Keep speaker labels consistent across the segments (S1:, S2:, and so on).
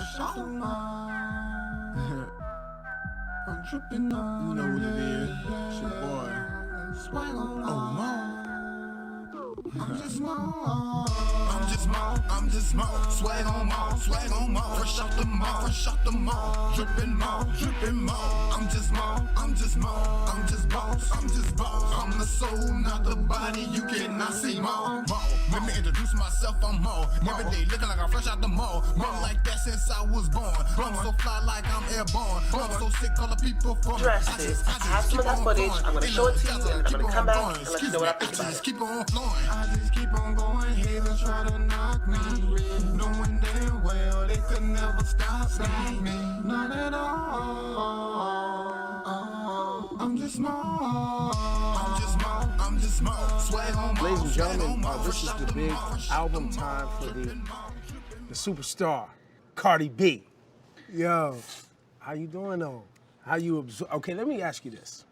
S1: I'm tripping on. You know what it is. It's your boy. Oh, Mo. I'm just Mo. I'm just Mo. Swag on Mo. Fresh off the Mo. Drippin' Mo. I'm just Mo. I'm just boss. I'm the soul, not the body. You cannot see Mo. Let me introduce myself. I'm Mo. Every day looking like I'm fresh out the mall. Been like that since I was born. I'm so fly like I'm airborne. I'm so sick, all the people from
S2: Dress this. I have some of that footage. I'm gonna show it to you, and I'm gonna come back and let you know what I think about it.
S1: Keep on flowing. I just keep on going. Haters try to knock me, knowing damn well they could never stop me. Not at all. I'm just Mo. I'm just Mo. Swag on Mo.
S3: Ladies and gentlemen, this is the big album time for the superstar, Cardi B. Yo, how you doing though? How you absorb? Okay, let me ask you this.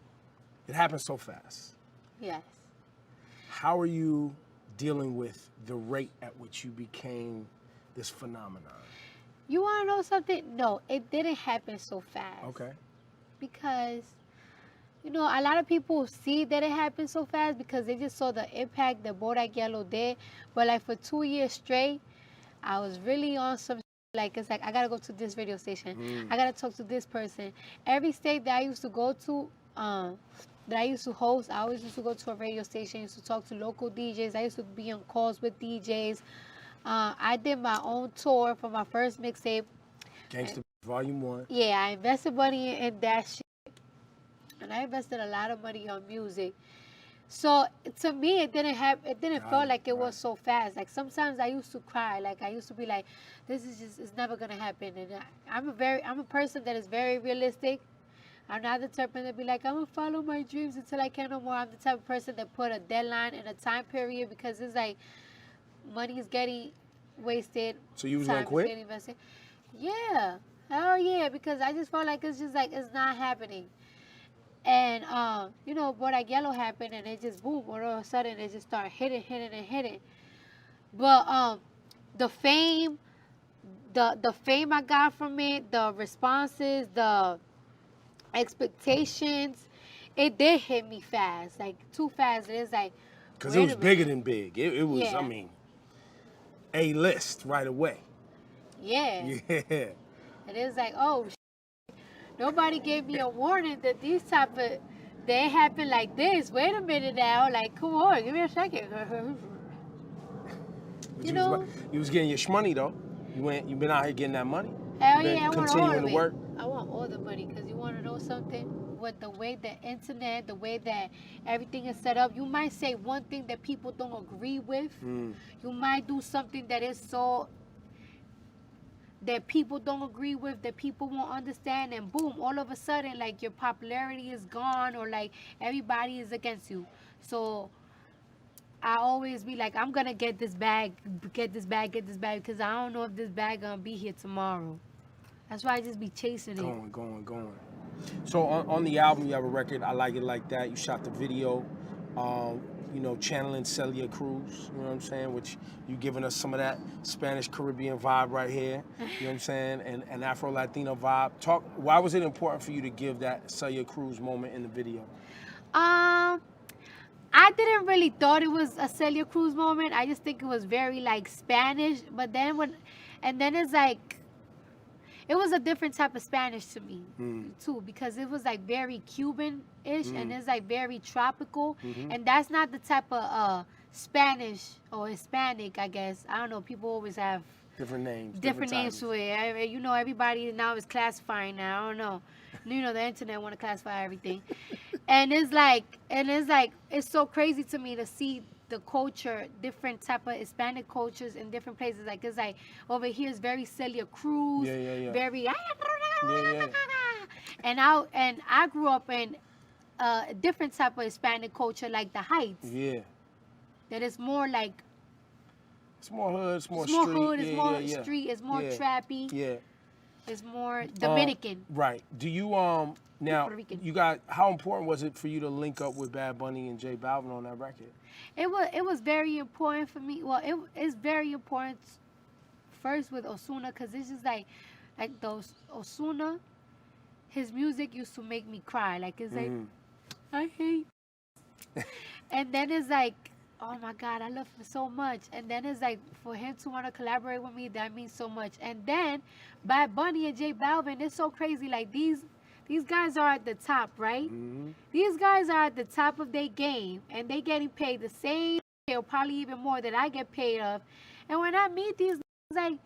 S3: It happened so fast.
S4: Yes.
S3: How are you dealing with the rate at which you became this phenomenon?
S4: You want to know something? No, it didn't happen so fast.
S3: Okay.
S4: Because, you know, a lot of people see that it happened so fast because they just saw the impact that Bodak Yellow did. But like for 2 years straight, I was really on some like, it's like, I got to go to this radio station. I got to talk to this person. Every state that I used to go to, that I used to host, I always used to go to a radio station, used to talk to local DJs. I used to be on calls with DJs. I did my own tour for my first mixtape.
S3: Gangsta Volume 1.
S4: Yeah, I invested money in that shit. And I invested a lot of money on music. So to me, it didn't feel like it was so fast. Like sometimes I used to cry. Like I used to be like, this is just, it's never gonna happen. And I'm a person that is very realistic. I'm not the type to be like, I'm gonna follow my dreams until I can no more. I'm the type of person that put a deadline and a time period because it's like money is getting wasted.
S3: So you was gonna quit?
S4: Getting invested. Yeah, hell yeah, because I just felt like it's just like it's not happening. And you know, Bodak Yellow happened, and it just boom, all of a sudden it just started hitting. But the fame I got from it, the responses, the expectations, it did hit me fast, like too fast. It's like
S3: because it was bigger than big. It was,
S4: yeah.
S3: I mean, A-list right away.
S4: Yeah.
S3: Yeah.
S4: And it's like, oh, nobody gave me a warning that these type of, they happen like this. Wait a minute now. Like, come on, give me a second. you know?
S3: You was getting your shmoney, though. You been out here getting that money.
S4: Hell yeah, I want all of it.
S3: Work.
S4: I want all the money because you want to know something? With the way the internet, the way that everything is set up, you might say one thing that people don't agree with. You might do something that is so that people don't agree with, that people won't understand, and boom, all of a sudden, like, your popularity is gone, or like everybody is against you. So I always be like, I'm gonna get this bag, because I don't know if this bag gonna be here tomorrow. That's why I just be chasing it.
S3: Going. So on the album, you have a record, I Like It Like That. You shot the video, you know, channeling Celia Cruz, you know what I'm saying? Which you giving us some of that Spanish Caribbean vibe right here, you know what I'm saying? And Afro-Latino vibe. Why was it important for you to give that Celia Cruz moment in the video?
S4: I didn't really thought it was a Celia Cruz moment. I just think it was very like Spanish. But then it's like, it was a different type of Spanish to me too, because it was like very Cuban-ish and it's like very tropical. And that's not the type of Spanish or Hispanic, I guess. I don't know. People always have
S3: different names.
S4: Different names to it. You know, everybody now is classifying now. I don't know. You know, the internet want to classify everything. And it's so crazy to me to see the culture, different type of Hispanic cultures in different places. Like, it's like over here is very Celia Cruz, very and I grew up in a different type of Hispanic culture, like the Heights.
S3: Yeah.
S4: That is more like,
S3: it's more hood, it's more
S4: street.
S3: Hood,
S4: it's more street, it's more trappy.
S3: Yeah.
S4: It's more Dominican.
S3: Right. Do you now you got, how important was it for you to link up with Bad Bunny and J Balvin on that record?
S4: It was very important for me. Well, it's very important first with Ozuna, because it's just like like those Osuna, his music used to make me cry. Like it's like I hate. And then it's like, oh my God, I love him so much. And then it's like for him to want to collaborate with me, that means so much. And then Bad Bunny and J Balvin, it's so crazy. Like these guys are at the top, right? These guys are at the top of their game, and they getting paid the same or probably even more that I get paid of. And when I meet these, like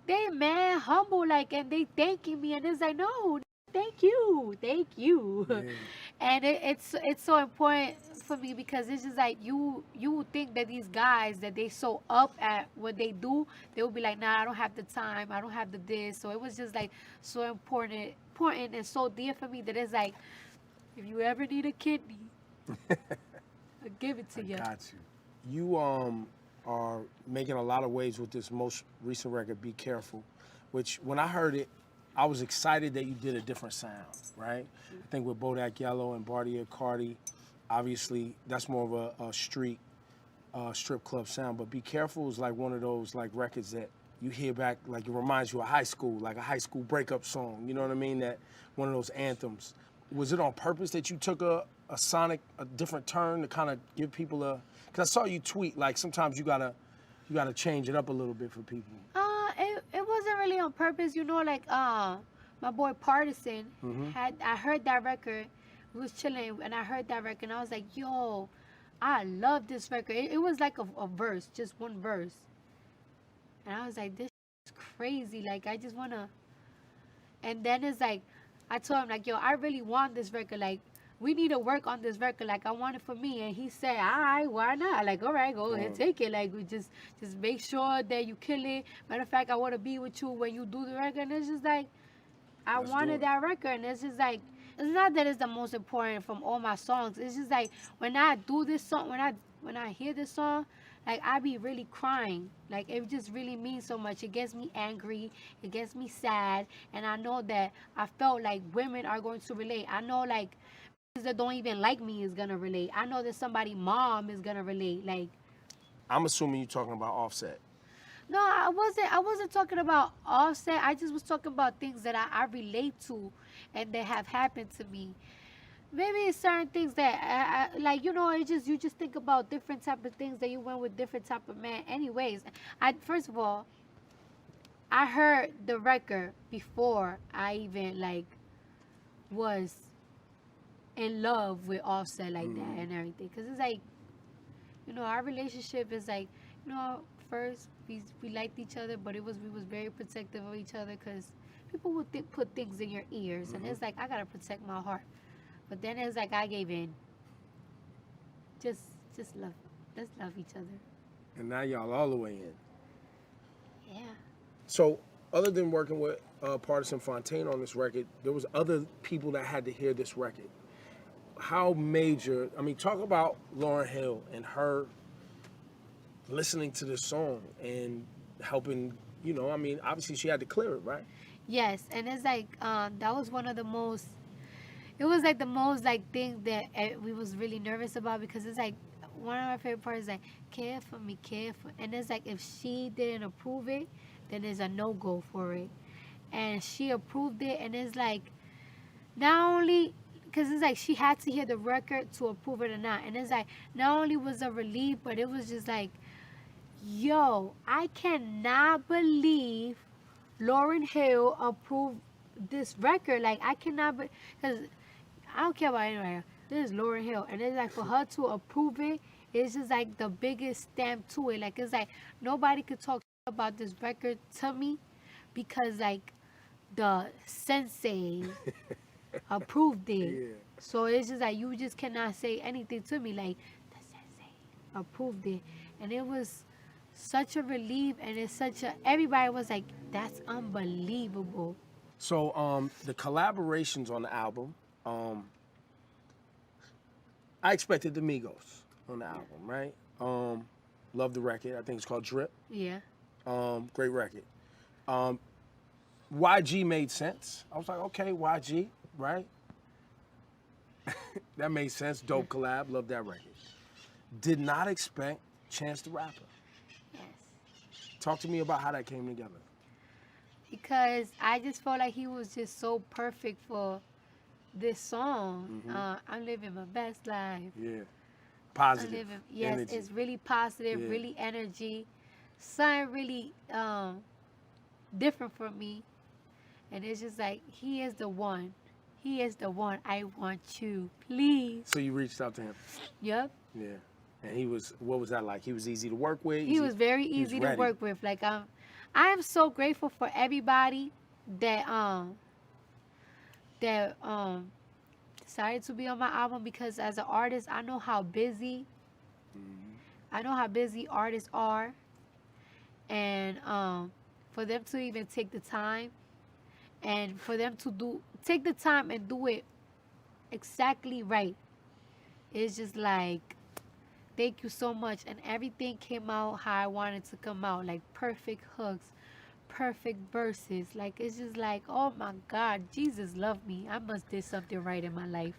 S4: they man humble, like, and they thanking me, and it's like, no, thank you.
S3: Yeah.
S4: And it's so important for me because it's just like you would think that these guys that they so up at what they do, they will be like, nah, I don't have the time, I don't have the this. So it was just like so important and so dear for me that it's like, if you ever need a kidney, I'll give it to you.
S3: Got you. You are making a lot of waves with this most recent record, Be Careful, which when I heard it, I was excited that you did a different sound, right? I think with Bodak Yellow and Bartier Cardi, obviously that's more of a street strip club sound. But Be Careful is like one of those like records that you hear back, like it reminds you of high school, like a high school breakup song. You know what I mean? That one of those anthems. Was it on purpose that you took a different turn to kind of give people a? Because I saw you tweet like sometimes you gotta change it up a little bit for people.
S4: It wasn't really on purpose, you know, like my boy Partisan I heard that record, we was chilling and I heard that record and I was like, yo, I love this record. It was like a verse, just one verse. And I was like, this is crazy. Like I just wanna, and then it's like I told him like, yo, I really want this record. Like we need to work on this record. Like I want it for me. And he said, all right, why not? Like, all right, go ahead, take it. Like we just make sure that you kill it. Matter of fact, I want to be with you when you do the record. And it's just like, I wanted that record. And it's just like, it's not that it's the most important from all my songs. It's just like when I do this song, when I hear this song, like I be really crying. Like it just really means so much. It gets me angry. It gets me sad. And I know that I felt like women are going to relate. I know like that don't even like me is gonna relate. I know that somebody mom is gonna relate. Like
S3: I'm assuming you're talking about Offset.
S4: no, I wasn't talking about Offset. I just was talking about things that I relate to and that have happened to me. Maybe it's certain things that I like, you know, you just think about different type of things that you went with different type of man. Anyways, first of all, I heard the record before I even like was in love with Offset like that and everything. Because it's like, you know, our relationship is like, you know, first we liked each other, but we was very protective of each other because people would put things in your ears. And it's like, I got to protect my heart. But then it's like I gave in. Just love. Let's love each other.
S3: And now y'all all the way in.
S4: Yeah.
S3: So other than working with Partisan Fontaine on this record, there was other people that had to hear this record. How major, I mean, talk about Lauryn Hill and her listening to this song and helping, you know, I mean, obviously she had to clear it, right?
S4: Yes, and it's like, that was one of the most, it was like the most like thing that we was really nervous about because it's like, one of my favorite parts is like, care for me. And it's like, if she didn't approve it, then there's a no-go for it. And she approved it, and it's like, not only, because it's like she had to hear the record to approve it or not. And it's like, not only was a relief, but it was just like, yo, I cannot believe Lauryn Hill approved this record. Like, I cannot, because I don't care about anybody. This is Lauryn Hill. And it's like, for her to approve it, it's just like the biggest stamp to it. Like, it's like, nobody could talk about this record to me because, like, the sensei approved it.
S3: Yeah.
S4: So it's just like you just cannot say anything to me like the sensei approved it. And it was such a relief, and it's such a, everybody was like, that's unbelievable.
S3: So the collaborations on the album, I expected the Migos on the album, right? Love the record. I think it's called Drip.
S4: Yeah.
S3: Great record. YG made sense. I was like, okay, YG, right? That made sense. Dope collab. Love that record. Did not expect Chance the Rapper.
S4: Yes.
S3: Talk to me about how that came together.
S4: because I just felt like he was just so perfect for this song. I'm living my best life.
S3: Yeah.
S4: I'm
S3: Positive.
S4: living, yes,
S3: energy.
S4: it's really positive,
S3: Yeah.
S4: really energy, something really different for me. And it's just like, he is the one. He is the one. I want you, please.
S3: So you reached out to him.
S4: Yep.
S3: Yeah. And he was, what was that like? He was easy to work with?
S4: He was very
S3: he was
S4: easy to
S3: ready.
S4: work with. Like, I am so grateful for everybody that decided to be on my album, because as an artist, I know how busy artists are, and for them to even take the time, and for them to take the time and do it exactly right, it's just like, thank you so much. And everything came out how I wanted to come out, like perfect hooks, perfect verses. Like, it's just like, oh my God, Jesus loved me. I must did something right in my life.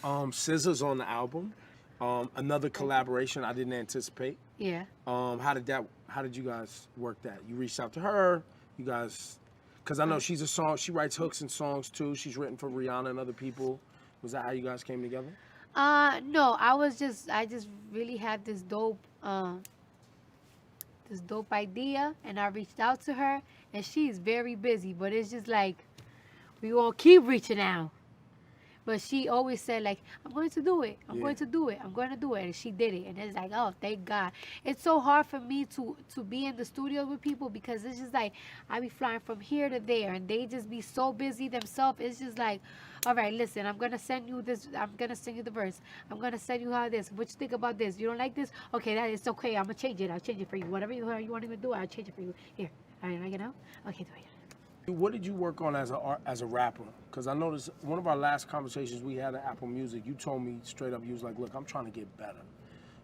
S3: SZA's on the album. Another collaboration I didn't anticipate.
S4: Yeah.
S3: How did you guys work that? You reached out to her, you guys, because I know she writes hooks and songs too. She's written for Rihanna and other people. Was that how you guys came together?
S4: No, I just really had this dope idea, and I reached out to her, and she's very busy, but it's just like, we gonna keep reaching out. But she always said, like, I'm going to do it. I'm going to do it. I'm going to do it. And she did it. And it's like, oh, thank God. It's so hard for me to be in the studio with people, because it's just like, I be flying from here to there, and they just be so busy themselves. It's just like, all right, listen, I'm going to send you this. I'm going to send you the verse. I'm going to send you how this. What you think about this? You don't like this? Okay, that is okay. I'm going to change it. I'll change it for you. Whatever you want to do, I'll change it for you. Here. All right, like it now? Okay, do it.
S3: What did you work on as a rapper? Because I noticed one of our last conversations we had at Apple Music, you told me straight up, you was like, look, I'm trying to get better.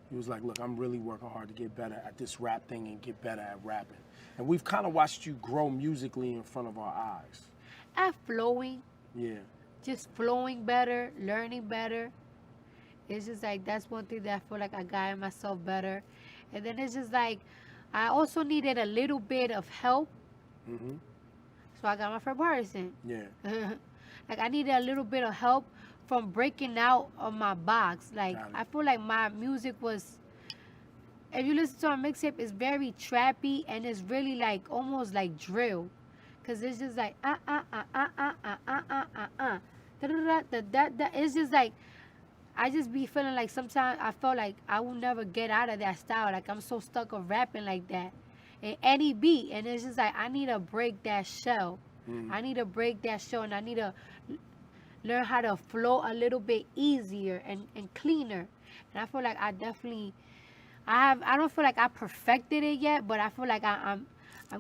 S3: You was like, look, I'm really working hard to get better at this rap thing and get better at rapping. And we've kind of watched you grow musically in front of our eyes.
S4: At flowing.
S3: Yeah.
S4: Just flowing better, learning better. It's just like, that's one thing that I feel like I got myself better. And then it's just like, I also needed a little bit of help.
S3: Mm-hmm.
S4: So I got my friend Barson.
S3: Yeah.
S4: Like, I needed a little bit of help from breaking out of my box. Like, I feel like my music was, if you listen to our mixtape, it's very trappy, and it's really like almost like drill. Cause it's just like it's just like, I just be feeling like sometimes I felt like I will never get out of that style. Like, I'm so stuck of rapping like that. In any beat, and it's just like, I need to break that shell. I need to break that shell, and I need to learn how to flow a little bit easier and cleaner. And I feel like I definitely, I don't feel like I perfected it yet, but I feel like I'm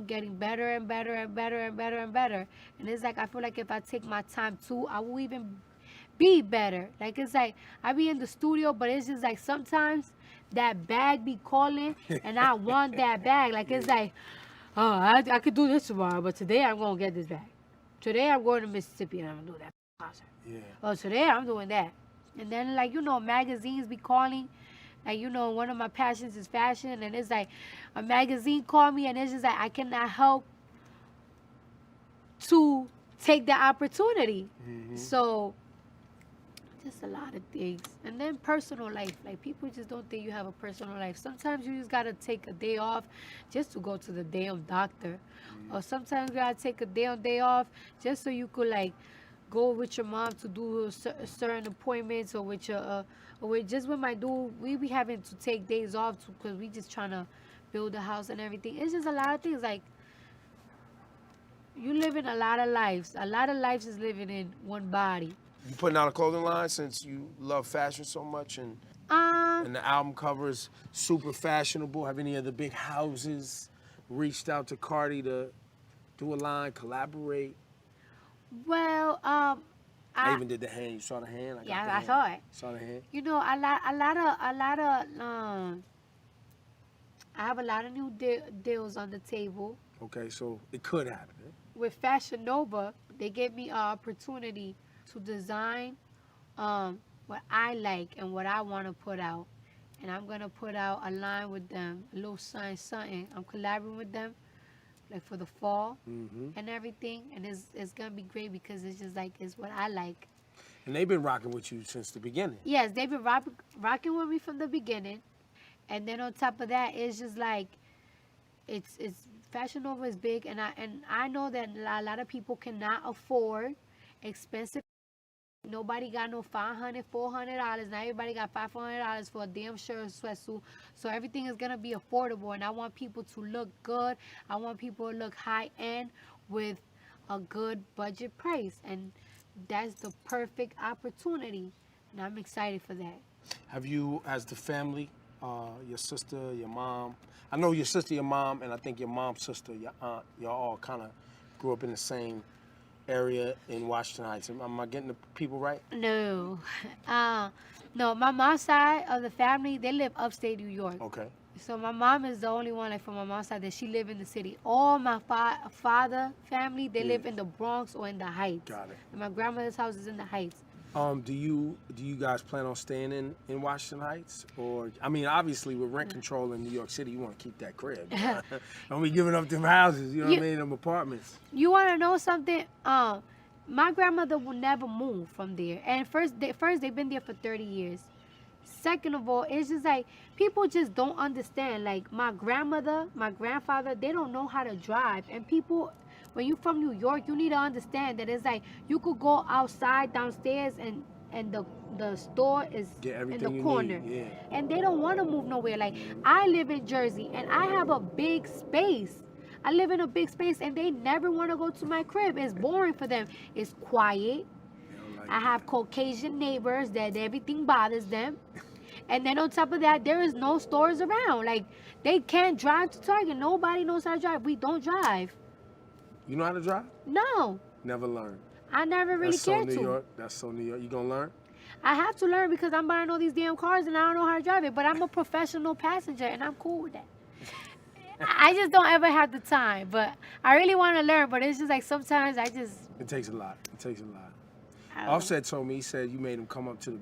S4: getting better and better and better and better and better. And it's like, I feel like if I take my time too, I will even be better. Like, it's like, I be in the studio, but it's just like, sometimes that bag be calling, and I want that bag. Like, it's like, oh, I could do this tomorrow, but today I'm going to get this bag. Today I'm going to Mississippi, and I'm going to do that concert.
S3: Yeah.
S4: Oh, today I'm doing that. And then, like, magazines be calling. Like, one of my passions is fashion, and it's like, a magazine called me, and it's just like, I cannot help to take the opportunity.
S3: Mm-hmm.
S4: So, just a lot of things. And then personal life. Like, people just don't think you have a personal life. Sometimes you just got to take a day off just to go to the damn doctor. Or sometimes you got to take a day off just so you could, like, go with your mom to do certain appointments, or with your, just with my dude, we be having to take days off because we just trying to build a house and everything. It's just a lot of things. Like, you live in a lot of lives. A lot of lives is living in one body.
S3: You putting out a clothing line since you love fashion so much, and the album cover is super fashionable. Have any of the big houses reached out to Cardi to do a line, collaborate?
S4: Well,
S3: I even did the hand. You saw the hand?
S4: I saw it.
S3: Saw the hand?
S4: I have a lot of new deals on the table.
S3: Okay, so it could happen. Eh?
S4: With Fashion Nova, they gave me an opportunity to design what I like and what I want to put out. And I'm going to put out a line with them, a little something. I'm collaborating with them. like for the fall
S3: Mm-hmm.
S4: and everything, and it's gonna be great because it's just like it's what I like.
S3: And they've been rocking with you since the beginning.
S4: Yes, they've been rocking with me from the beginning, and then on top of that, it's just like it's Fashion Nova is big, and I know that a lot of people cannot afford expensive. Nobody got no $500, $400. Now everybody got $500 for a damn shirt or sweatsuit. So everything is gonna be affordable, and I want people to look good. I want people to look high end with a good budget price, and that's the perfect opportunity, and I'm excited for that.
S3: Have you, as the family, your sister, your mom? I know your sister, your mom, and I think your mom's sister, your aunt. Y'all all kind of grew up in the same area in Washington Heights. Am I getting the people right?
S4: No, no. My mom's side of the family, they live upstate New York.
S3: Okay.
S4: So my mom is the only one, like from my mom's side, that she live in the city. All my father family, they live in the Bronx or in the Heights.
S3: Got it.
S4: And my grandmother's house is in the Heights.
S3: Do you guys plan on staying in Washington Heights? Or, I mean, obviously with rent control in New York City, you want to keep that crib. Don't be giving up them houses, you know what I mean, them apartments.
S4: You want to know something? My grandmother will never move from there. And first, they've been there for 30 years. Second of all, it's just like people just don't understand. Like my grandmother, my grandfather, they don't know how to drive. And people, when you're from New York, you need to understand that it's like you could go outside downstairs and the store is in the corner.
S3: Yeah.
S4: And they don't want to move nowhere. Like I live in Jersey and I have a big space. I live in a big space and they never want to go to my crib. It's boring for them. It's quiet. I have Caucasian neighbors that everything bothers them. And then on top of that, there is no stores around. Like, they can't drive to Target. Nobody knows how to drive. We don't drive.
S3: You know how to drive?
S4: No.
S3: Never learned.
S4: I never really cared to.
S3: That's so New York. That's so New York. You gonna learn?
S4: I have to learn because I'm buying all these damn cars and I don't know how to drive it. But I'm a professional passenger and I'm cool with that. I just don't ever have the time. But I really want to learn. But it's just like sometimes I just...
S3: It takes a lot. It takes a lot. Offset told me, he said you made him come up to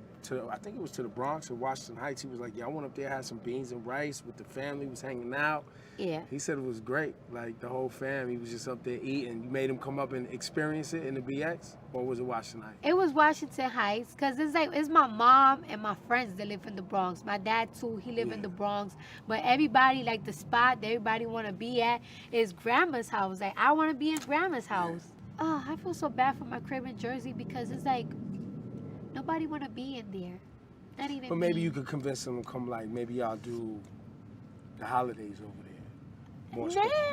S3: I think it was to the Bronx or Washington Heights. He was like, yeah, I went up there, had some beans and rice with the family, was hanging out.
S4: Yeah.
S3: He said it was great. Like the whole fam, he was just up there eating. You made him come up and experience it in the BX? Or was it Washington Heights?
S4: It was Washington Heights because it's like, it's my mom and my friends that live in the Bronx. My dad too, he live in the Bronx. But everybody, like the spot that everybody want to be at is grandma's house. Like I want to be in grandma's house. Oh, I feel so bad for my crib in Jersey because it's like nobody want to be in there. Not even
S3: But maybe
S4: me.
S3: you could convince them to come, like, maybe y'all do the holidays over there. More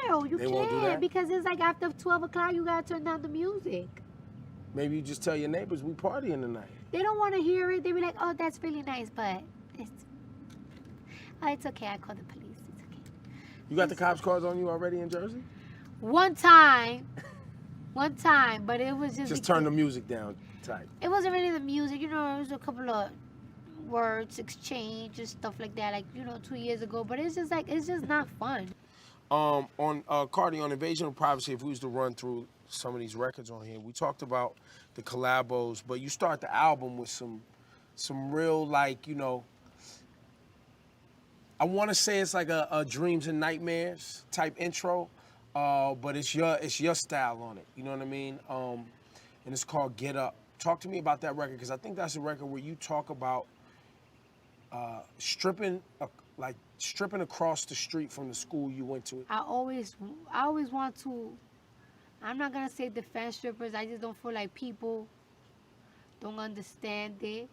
S4: No, you
S3: They won't do
S4: can't
S3: that?
S4: because it's like after 12 o'clock you got to turn down the music.
S3: Maybe you just tell your neighbors we partying tonight.
S4: They don't want to hear it. They be like, oh, that's really nice, but it's okay. I call the police. It's okay.
S3: You got the cops' cars on you already in Jersey?
S4: One time, but it was
S3: Just turn the music down tight.
S4: It wasn't really the music, you know, it was a couple of words exchange and stuff like that, like, you know, 2 years ago, but it's just like, it's just not fun.
S3: On Cardi, on Invasion of Privacy, if we was to run through some of these records on here, we talked about the collabos, but you start the album with some real, like, you know, I want to say it's like a Dreams and Nightmares type intro, but it's your style on it, you know what I mean? And it's called Get Up. Talk to me about that record, because I think that's a record where you talk about stripping across the street from the school you went to.
S4: I always want to, I'm not gonna say defend strippers, I just don't feel like people don't understand it.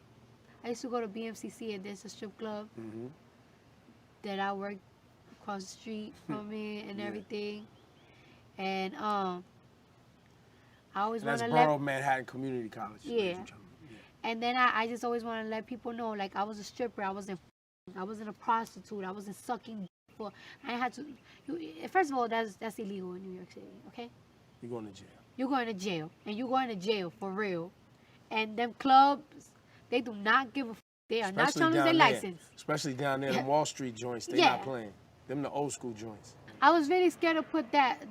S4: I used to go to BMCC and there's a strip club that I worked across the street from it and everything. And I always want to
S3: That's
S4: let...
S3: Borough Manhattan Community College.
S4: Yeah. And then I just always want to let people know, like, I was a stripper, I wasn't a prostitute, I wasn't sucking for, I had to, first of all, that's illegal in New York City, okay?
S3: You're going to jail.
S4: You're going to jail, and you're going to jail for real. And them clubs, they do not give a f. They are not trying to say license.
S3: Especially down there, the Wall Street joints, they not playing. Them the old school joints.
S4: I was really scared to put that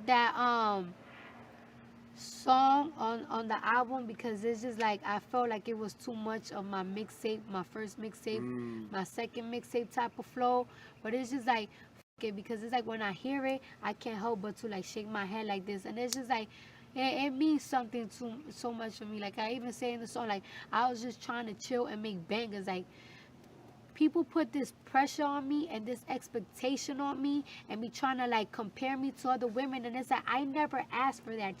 S4: song on the album because it's just like I felt like it was too much of my mixtape, my first mixtape, my second mixtape type of flow. But it's just like it because it's like when I hear it, I can't help but to like shake my head like this, and it's just like it means something so much for me. Like I even say in the song, like I was just trying to chill and make bangers. Like people put this pressure on me and this expectation on me and me trying to like compare me to other women, and it's like I never asked for that.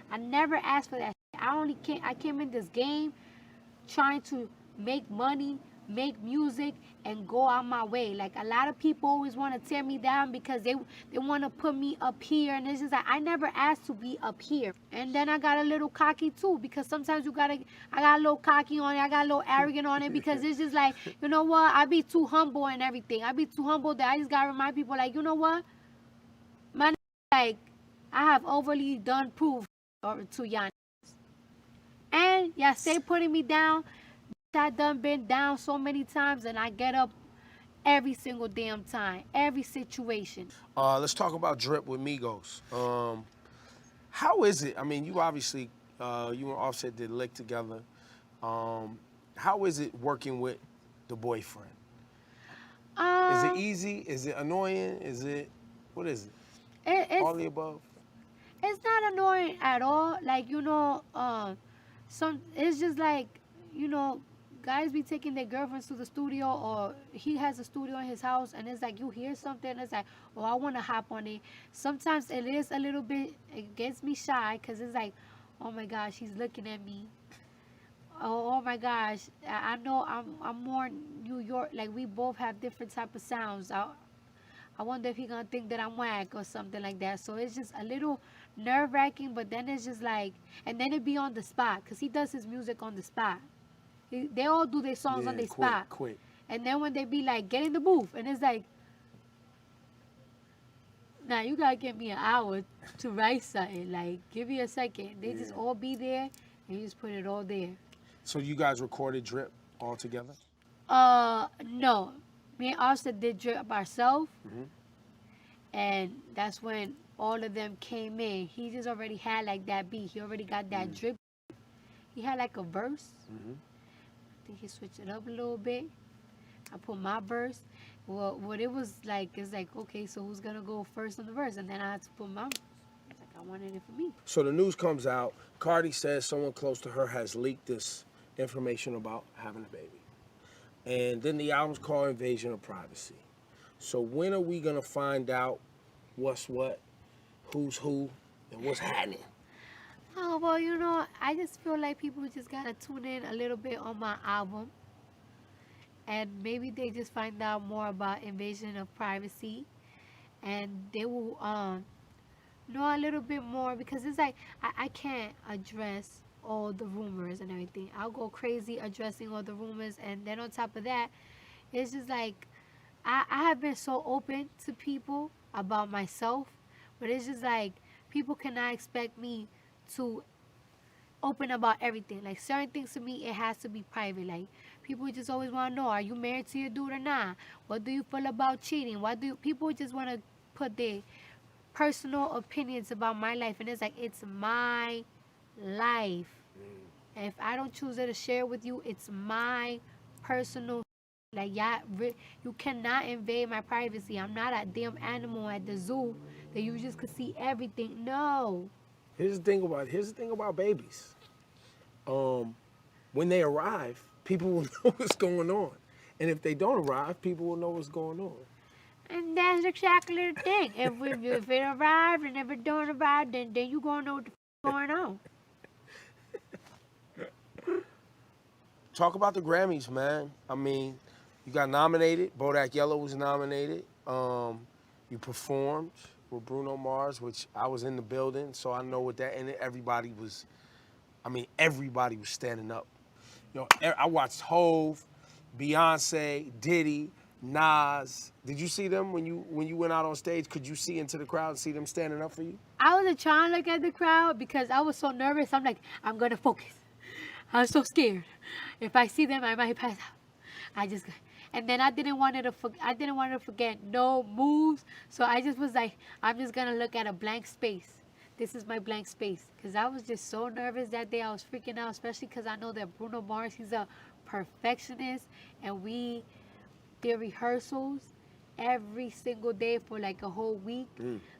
S4: I never asked for that. I came in this game trying to make money, make music, and go out my way. Like a lot of people always want to tear me down because they want to put me up here, and it's just like I never asked to be up here. And then I got a little cocky too, because sometimes I got a little cocky on it, I got a little arrogant on it, because it's just like, you know what, I be too humble and everything. I be too humble that I just gotta remind people like, you know what, man, like I have overly done proof to y'all. And y'all stay putting me down. I done been down so many times, and I get up every single damn time, every situation.
S3: Let's talk about Drip with Migos. How is it? I mean, you obviously, you and Offset did Lick together. How is it working with the boyfriend? Is it easy? Is it annoying? What is it?
S4: It's
S3: All the above?
S4: it's not annoying at all. Like, you know, it's just like, you know, guys be taking their girlfriends to the studio, or he has a studio in his house, and it's like you hear something, it's like, oh, I want to hop on it. Sometimes it is a little bit, it gets me shy, because it's like, oh my gosh, he's looking at me. Oh my gosh, I know I'm more New York, like we both have different type of sounds. I wonder if he gonna think that I'm whack or something like that. So it's just a little nerve-wracking, but then it's just like, and then it be on the spot, because he does his music on the spot. They all do their songs on the spot.
S3: Quick.
S4: And then when they be like, get in the booth, and it's like, nah, you gotta give me an hour to write something. Like, give me a second. They just all be there, and you just put it all there.
S3: So you guys recorded Drip all together?
S4: No. Me and Austin did Drip ourselves, and that's when all of them came in. He just already had like that beat. He already got that Drip. He had like a verse. I think he switched it up a little bit. I put my verse. Well, what it was like is like, okay, so who's gonna go first on the verse? And then I had to put my verse. Like I wanted it for me.
S3: So the news comes out. Cardi says someone close to her has leaked this information about having a baby. And then the album's called Invasion of Privacy. So when are we gonna find out what's what, who's who, and what's happening?
S4: Oh, well, you know, I just feel like people just gotta tune in a little bit on my album, and maybe they just find out more about Invasion of Privacy, and they will know a little bit more, because it's like I can't address all the rumors and everything. I'll go crazy addressing all the rumors, and then on top of that, it's just like I have been so open to people about myself, but it's just like people cannot expect me to open about everything. Like certain things to me, it has to be private. Like people just always want to know, are you married to your dude or not? What do you feel about cheating? People just want to put their personal opinions about my life, and it's like, it's my life. And if I don't choose to share with you, it's my personal. Like, you cannot invade my privacy. I'm not a damn animal at the zoo that you just could see everything. No.
S3: Here's the thing about babies. When they arrive, people will know what's going on. And if they don't arrive, people will know what's going on.
S4: And that's exactly the thing. If it arrived and if it don't arrive, then you gonna know what's going on.
S3: Talk about the Grammys, man. I mean, you got nominated. Bodak Yellow was nominated. You performed with Bruno Mars, which I was in the building, so I know what that, and everybody was standing up. You know, I watched Hove, Beyonce, Diddy, Nas. Did you see them when you went out on stage? Could you see into the crowd and see them standing up for you?
S4: I wasn't trying to look at the crowd because I was so nervous. I'm like, I'm gonna focus. I was so scared. If I see them, I might pass out. And then I didn't want to forget no moves. So I just was like, I'm just gonna look at a blank space. This is my blank space. Because I was just so nervous that day. I was freaking out, especially because I know that Bruno Mars, he's a perfectionist. And we did rehearsals. every single day for like a whole week.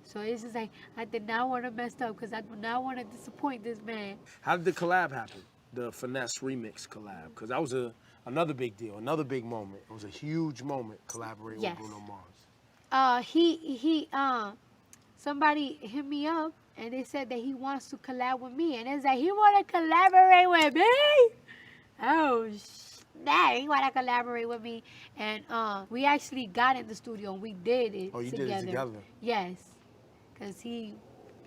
S4: So it's just like, I did not want to mess up because I do not want to disappoint this man.
S3: How did the collab happen? The Finesse remix collab, because that was another big deal, another big moment. It was a huge moment collaborating
S4: Yes.
S3: with Bruno Mars.
S4: Somebody hit me up and they said that he wants to collab with me, and it's like, he want to collaborate with me? Oh snap, he want to collaborate with me. And we actually got in the studio and we did it.
S3: Oh, you
S4: together.
S3: did it together?
S4: Yes, because he.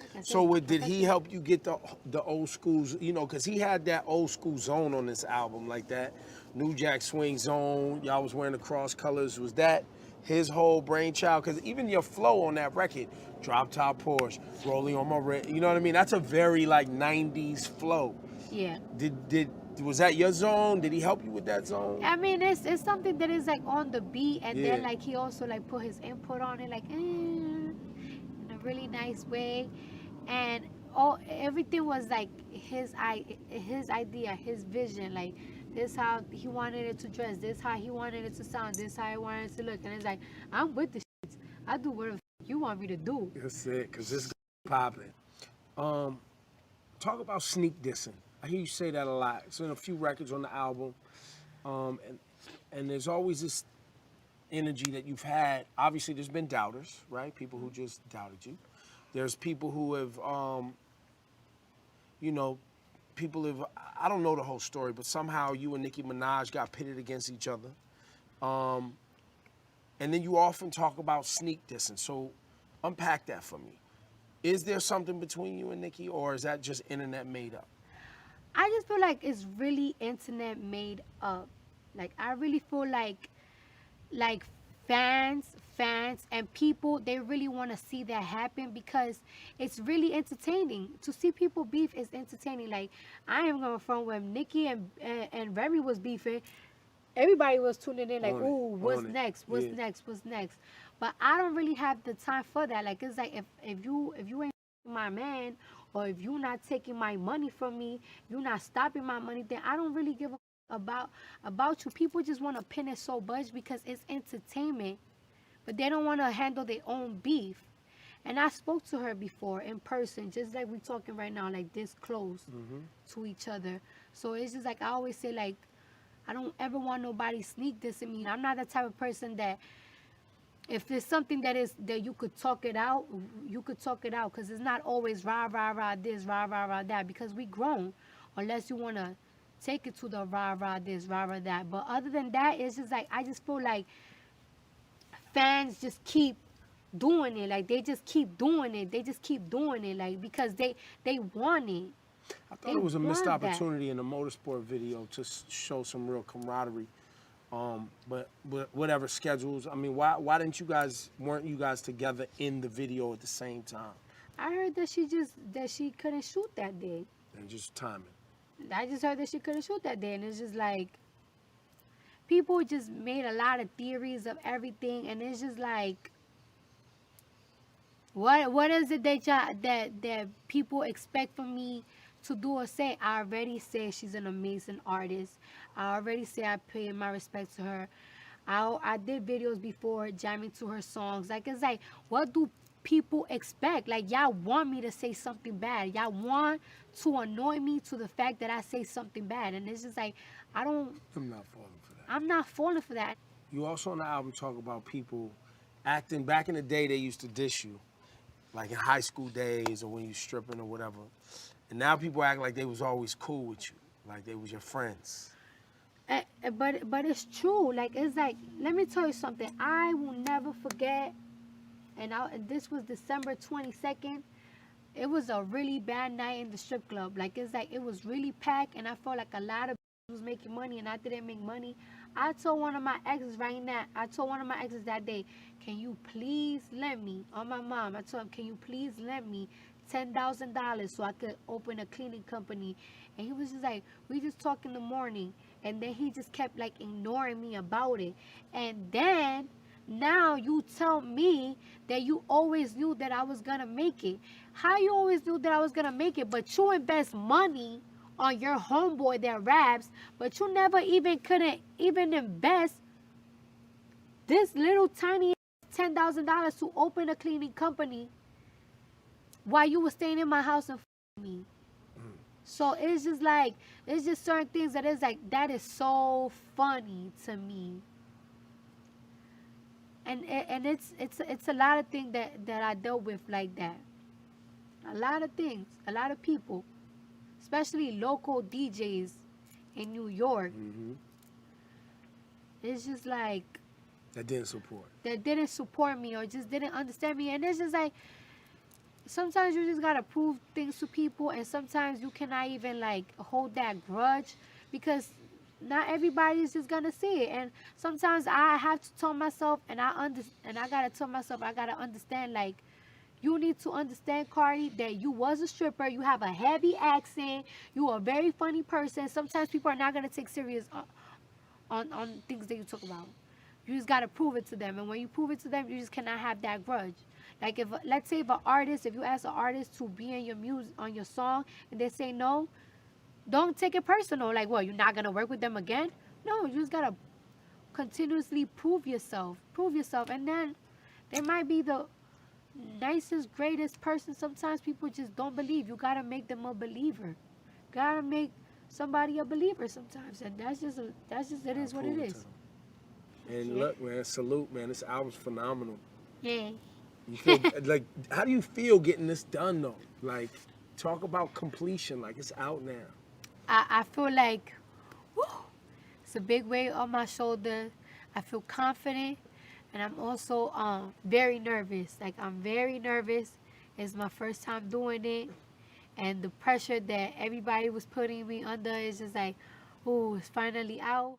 S4: like I said,
S3: So did he help you get the old schools, you know, because he had that old school zone on this album, like that New Jack Swing zone, y'all was wearing the cross colors. Was that his whole brainchild? Because even your flow on that record, drop top Porsche, rolling on my red, you know what I mean? That's a very like 90s flow.
S4: Yeah.
S3: Was that your zone? Did he help you with that zone?
S4: I mean, it's something that is like on the beat, and
S3: Yeah.
S4: then like he also like put his input on it, like in a really nice way, and everything was like his idea, his vision. Like, this how he wanted it to dress, this how he wanted it to sound, this how he wanted it to look, and it's like, I'm with the shit. I do whatever you want me to do.
S3: That's it, because this popping. Talk about sneak dissing. I hear you say that a lot. It's in a few records on the album. And there's always this energy that you've had. Obviously, there's been doubters, right? People who just doubted you. There's people who have, you know, I don't know the whole story, but somehow you and Nicki Minaj got pitted against each other. And then you often talk about sneak dissing. So unpack that for me. Is there something between you and Nicki, or is that just internet made up?
S4: I just feel like it's really internet made up. Like, I really feel like fans and people, they really want to see that happen because it's really entertaining. To see people beef is entertaining. Like, I am going from when Nicki and Remy was beefing, everybody was tuning in like, ooh, what's next? What's next? What's next? But I don't really have the time for that. Like, it's like, if you ain't my man, or if you're not taking my money from me, you're not stopping my money, then I don't really give a about you. People just want to pin it so much because it's entertainment, but they don't want to handle their own beef. And I spoke to her before in person, just like we talking right now, like this close to each other. So it's just like, I always say, like, I don't ever want nobody sneak dissing me. I'm not the type of person that, if there's something that you could talk it out, you could talk it out, because it's not always rah, rah, rah this, rah, rah, rah that, because we grown, unless you want to take it to the rah, rah this, rah, rah that. But other than that, it's just like, I just feel like fans just keep doing it. Like, they just keep doing it. They just keep doing it, like, because they want it.
S3: I thought it was a missed opportunity in the motorsport video to show some real camaraderie. But whatever schedules. I mean, why weren't you guys together in the video at the same time?
S4: I heard that she couldn't shoot that day.
S3: And just timing.
S4: I just heard that she couldn't shoot that day, and it's just like, people just made a lot of theories of everything, and it's just like, what is it that people expect from me to do or say? I already say she's an amazing artist. I already say I pay my respect to her. I did videos before jamming to her songs. Like, it's like, what do people expect? Like, y'all want me to say something bad. Y'all want to annoy me to the fact that I say something bad. And it's just like, I'm
S3: not falling for that.
S4: I'm not falling for that.
S3: You also on the album talk about people acting, back in the day they used to diss you, like in high school days or when you stripping or whatever. And now people act like they was always cool with you, like they was your friends.
S4: But it's true. Like, it's like, let me tell you something. I will never forget. And this was December 22nd. It was a really bad night in the strip club. Like, it's like, it was really packed, and I felt like a lot of was making money, and I didn't make money. I told one of my exes that day, can you please lend me, on my mom, I told him, can you please lend me $10,000 so I could open a cleaning company? And he was just like, we just talk in the morning. And then he just kept like ignoring me about it. And then now you tell me that you always knew that I was gonna make it. How you always knew that I was gonna make it, but you invest money on your homeboy that raps, but you never even couldn't even invest this little tiny $10,000 to open a cleaning company while you were staying in my house and me. So it's just like, it's just certain things that is like, that is so funny to me. And it's a lot of things that I dealt with like that. A lot of things, a lot of people, especially local DJs in New York. It's just like,
S3: That didn't support.
S4: that didn't support me or just didn't understand me. And it's just like, sometimes you just gotta prove things to people, and sometimes you cannot even like hold that grudge, because not everybody is just gonna see it. And sometimes I have to tell myself, and I gotta tell myself, I gotta understand, like, you need to understand, Cardi, that you was a stripper, you have a heavy accent, you are a very funny person. Sometimes people are not gonna take serious on things that you talk about. You just gotta prove it to them, and when you prove it to them, you just cannot have that grudge. Like, if, let's say, if you ask an artist to be in your music, on your song, and they say no, don't take it personal. Like, what, you're not gonna work with them again? No, you just gotta continuously prove yourself, and then they might be the nicest, greatest person. Sometimes people just don't believe. You gotta make them a believer. Gotta make somebody a believer sometimes, and that's just it is what it is.
S3: And look, man, salute, man. This album's phenomenal.
S4: Yeah.
S3: You feel like, how do you feel getting this done though? Like, talk about completion. Like, it's out now.
S4: I feel like, whew, it's a big weight on my shoulder. I feel confident, and I'm also very nervous. Like, I'm very nervous. It's my first time doing it, and the pressure that everybody was putting me under is just like, oh, it's finally out.